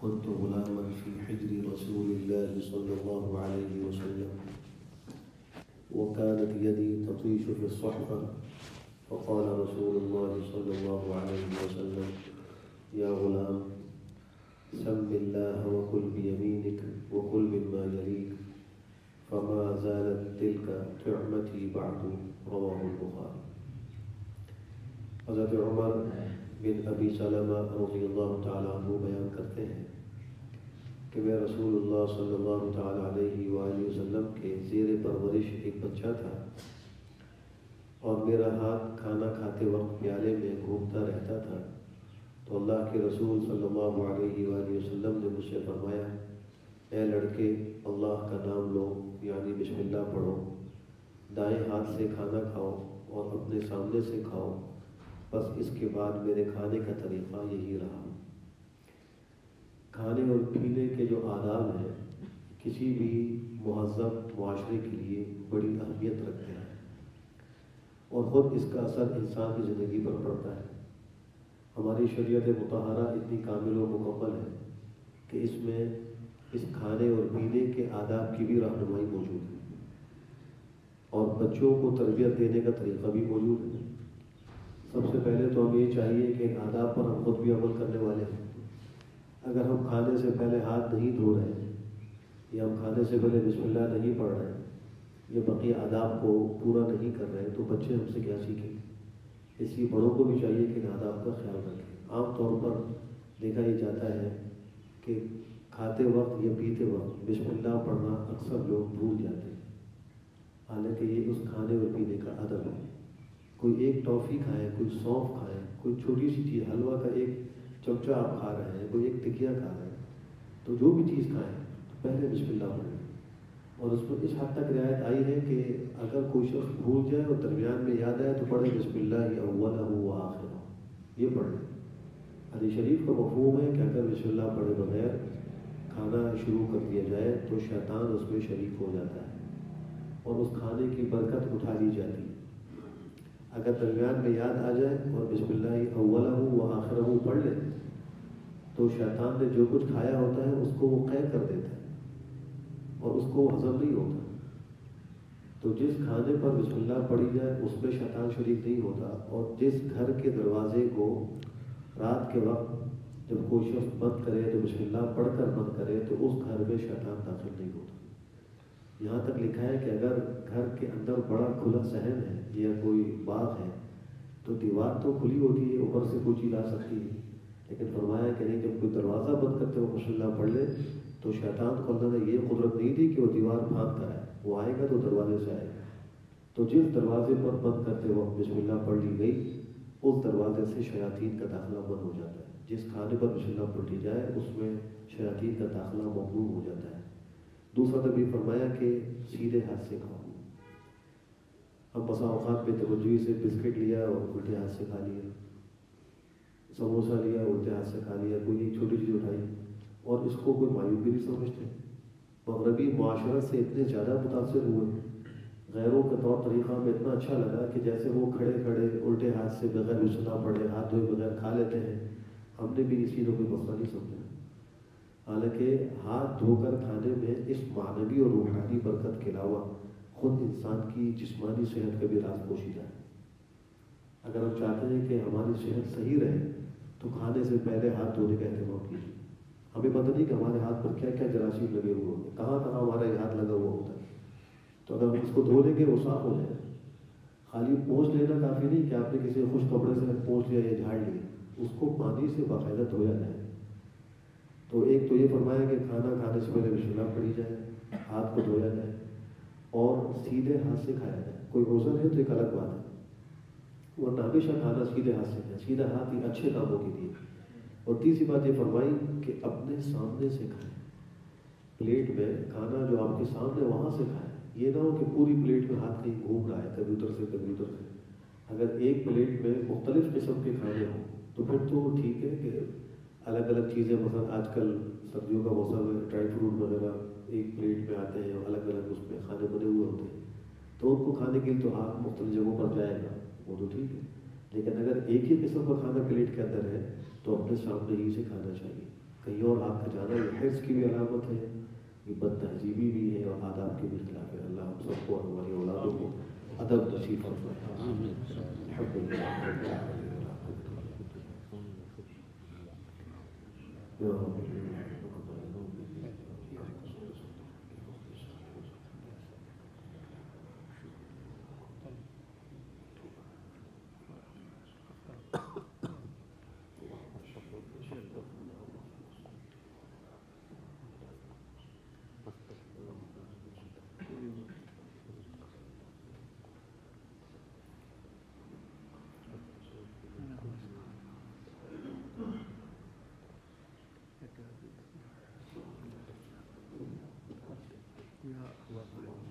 كنت غلاما في حجر رسول الله صلى الله عليه وسلم وكانت يدي تطيش في الصحفة فقال رسول الله صلى الله عليه وسلم يا غلام سم الله وكل بيمينك وكل مما يليك فما زالت تلك طعمتي بعد رواه البخاري. حضرت عمر بن ابی سلمہ رضی اللہ تعالیٰ عنہ بیان کرتے ہیں کہ میں رسول اللہ صلی اللہ تعالیٰ علیہ وآلہ وسلم کے زیر پرورش ایک بچہ تھا اور میرا ہاتھ کھانا کھاتے وقت پیالے میں گھومتا رہتا تھا تو اللہ کے رسول صلی اللہ علیہ وآلہ وسلم نے مجھ سے فرمایا اے لڑکے اللہ کا نام لو یعنی بسم اللہ پڑھو، دائیں ہاتھ سے کھانا کھاؤ اور اپنے سامنے سے کھاؤ، بس اس کے بعد میرے کھانے کا طریقہ یہی رہا۔ کھانے اور پینے کے جو آداب ہیں کسی بھی مہذب معاشرے کے لیے بڑی اہمیت رکھتے ہیں اور خود اس کا اثر انسان کی زندگی پر پڑتا ہے۔ ہماری شریعت مطہرہ اتنی کامل و مکمل ہے کہ اس میں اس کھانے اور پینے کے آداب کی بھی رہنمائی موجود ہے اور بچوں کو تربیت دینے کا طریقہ بھی موجود ہے۔ سب سے پہلے تو ہمیں یہ چاہیے کہ آداب پر ہم خود بھی عمل کرنے والے ہیں۔ اگر ہم کھانے سے پہلے ہاتھ نہیں دھو رہے ہیں یا ہم کھانے سے پہلے بسم اللہ نہیں پڑھ رہے ہیں یا بقیہ آداب کو پورا نہیں کر رہے تو بچے ہم سے کیا سیکھیں؟ اس لیے بڑوں کو بھی چاہیے کہ ان آداب کا خیال رکھیں۔ عام طور پر دیکھا یہ جاتا ہے کہ کھاتے وقت یا پیتے وقت بسم اللہ پڑھنا اکثر لوگ بھول جاتے ہیں، حالانکہ یہ اس کھانے اور پینے کا ادب ہے۔ کوئی ایک ٹافی کھائیں، کوئی سونف کھائیں، کوئی چھوٹی سی چیز حلوہ کا ایک چمچہ آپ کھا رہے ہیں، کوئی ایک ٹکیا کھا رہے ہیں، تو جو بھی چیز کھائیں پہلے بسم اللہ پڑھیں۔ اور اس میں اس حد تک رعایت آئی ہے کہ اگر کوئی شخص بھول جائے اور درمیان میں یاد آئے تو پڑھے بسم اللہ اولہ و آخرہ، یہ پڑھیں۔ حدیث شریف کا مفہوم ہے کہ اگر بسم اللہ پڑھے بغیر کھانا شروع کر دیا جائے تو شیطان اس میں شریک ہو جاتا ہے اور اس کھانے کی برکت اٹھا لی جاتی ہے۔ اگر درمیان میں یاد آ جائے اور بسم اللہ اولہ و آخرہ پڑھ لیں تو شیطان نے جو کچھ کھایا ہوتا ہے اس کو وہ قے کر دیتا ہے اور اس کو ہضم نہیں ہوتا۔ تو جس کھانے پر بسم اللہ پڑھی جائے اس میں شیطان شریک نہیں ہوتا، اور جس گھر کے دروازے کو رات کے وقت جب کوئی شخص بند کرے تو بسم اللہ پڑھ کر بند کرے تو اس گھر میں شیطان داخل نہیں ہوتا۔ یہاں تک لکھا ہے کہ اگر گھر کے اندر بڑا کھلا صحن ہے یا کوئی باغ ہے تو دیوار تو کھلی ہوتی ہے، اوپر سے کوئی چیز آ سکتی ہے، لیکن فرمایا کہ نہیں، جب کوئی دروازہ بند کرتے ہوئے بسم اللہ پڑھ لے تو شیطان کو اللہ نے یہ قدرت نہیں دی کہ وہ دیوار پھاند کر آئے، وہ آئے گا تو دروازے سے آئے گا۔ تو جس دروازے پر بند کرتے وقت بسم اللہ پڑھ لی گئی اس دروازے سے شیاطین کا داخلہ بند ہو جاتا ہے۔ جس کھانے پر بسم اللہ پڑھی جائے اس میں شیاطین کا داخلہ ممنوع ہو جاتا ہے۔ دوسرا نبی فرمایا کہ سیدھے ہاتھ سے کھاؤ۔ ہم بسا اوقات بے توجہی سے بسکٹ لیا اور الٹے ہاتھ سے کھا لیا، سموسہ لیا الٹے ہاتھ سے کھا لیا، کوئی ایک چھوٹی چیز اٹھائی اور اس کو کوئی معیوب بھی نہیں سمجھتے۔ مغربی معاشرت سے اتنے زیادہ متاثر ہوئے، غیروں کا طور طریقہ ہمیں اتنا اچھا لگا کہ جیسے وہ کھڑے کھڑے الٹے ہاتھ سے بغیر بسم اللہ پڑھے ہاتھ دھوئے بغیر کھا لیتے ہیں، ہم نے بھی اس چیز کو کوئی مسئلہ نہیں سمجھا۔ حالانکہ ہاتھ دھو کر کھانے میں اس معنوی اور روحانی برکت کے علاوہ خود انسان کی جسمانی صحت کا بھی راز پوشیدہ ہے۔ اگر ہم چاہتے ہیں کہ ہماری صحت صحیح رہے تو کھانے سے پہلے ہاتھ دھونے کا اہتمام کیجیے۔ ہمیں پتہ نہیں کہ ہمارے ہاتھ پر کیا کیا جراثیم لگے ہوئے ہوتے ہیں، کہاں کہاں ہمارا یہ ہاتھ لگا ہوا ہوتا ہے، تو اگر ہم اس کو دھو لیں گے وہ صاف ہو جائے۔ خالی پوچھ لینا کافی نہیں کہ آپ نے کسی خوش کپڑے سے پوچھ لیا یا جھاڑ لیا، اس کو پانی سے باقاعدہ دھویا جائے۔ تو ایک تو یہ فرمایا کہ کھانا کھانے سے پہلے بسم اللہ پڑھی جائے، ہاتھ کو دھویا جائے اور سیدھے ہاتھ سے کھایا جائے۔ کوئی عذر ہے تو ایک الگ بات ہے، ورنہ ہمیشہ کھانا سیدھے ہاتھ سے کھائیں، سیدھا ہاتھ ہی اچھے کاموں کے لیے۔ اور تیسری بات یہ فرمائی کہ اپنے سامنے سے کھائیں، پلیٹ میں کھانا جو آپ کے سامنے وہاں سے کھائیں، یہ نہ ہو کہ پوری پلیٹ میں ہاتھ کہیں گھوم رہا ہے، کبھی ادھر سے کبھی ادھر سے۔ اگر ایک پلیٹ میں مختلف قسم کے کھانے ہوں تو پھر تو ٹھیک ہے کہ الگ الگ چیزیں، مثلا آج کل سردیوں کا موسم ہے، ڈرائی فروٹ وغیرہ ایک پلیٹ میں آتے ہیں اور الگ الگ اس میں کھانے بنے ہوئے ہوتے ہیں، تو ان کو کھانے کے لیے تو ہاتھ مختلف جگہوں پر جائے گا، وہ تو ٹھیک ہے، لیکن اگر ایک ہی قسم کا کھانا پلیٹ کے اندر ہے تو اپنے سامنے ہی سے کھانا چاہیے۔ کہیں اور ہاتھ کا جانا یہ حرص کی بھی علامت ہے، یہ بد تہذیبی بھی ہے اور آداب کے بھی خلاف ہے۔ اللہ ہم سب کو اور ہماری اولادوں کو ادب نصیب فرمائے۔ الحمد للہ رب العالمین۔ یا